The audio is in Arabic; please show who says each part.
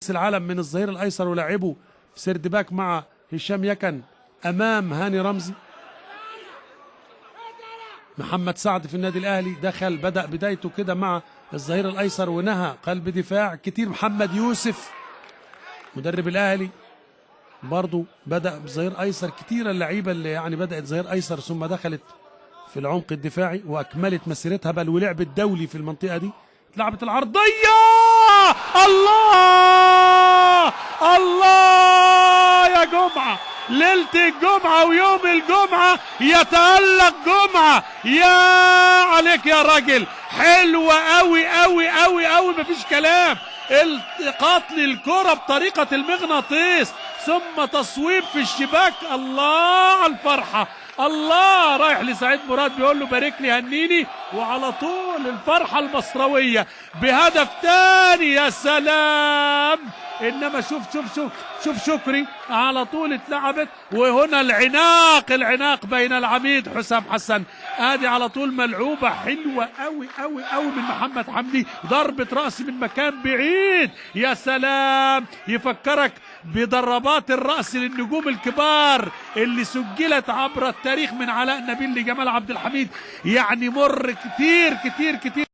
Speaker 1: كأس العالم من الظهير الايسر ولاعبه في سيرد باك مع هشام يكن امام هاني رمزي. محمد سعد في النادي الاهلي دخل بدأ بدايته كده مع الظهير الايسر ونهى قلب دفاع كتير. محمد يوسف مدرب الاهلي برضو بدأ بظهير ايسر كتير. اللعيبه اللي يعني بدأت ظهير ايسر ثم دخلت في العمق الدفاعي واكملت مسيرتها بل ولعبت دولي في المنطقه دي. اتلعبت العرضيه، الله الله يا جمعه، ليله الجمعه ويوم الجمعه يتألق جمعه. يا عليك يا راجل، حلوه قوي قوي قوي قوي مفيش كلام. التقاط للكره بطريقه المغناطيس ثم تصويب في الشباك. الله على الفرحه، الله. رايح لسعيد مراد بيقول له بارك لي هنيني، وعلى طول الفرحه المصرويه بهدف تاني. يا سلام. انما شوف شكري على طول اتلعبت، وهنا العناق بين العميد حسام حسن. ادي على طول ملعوبه حلوه قوي قوي قوي من محمد حمدي، ضربه راس من مكان بعيد. يا سلام، يفكرك بضربات الراس للنجوم الكبار اللي سجلت عبر التاريخ من علاء نبيل لجمال عبد الحميد. يعني مر كتير كتير كتير.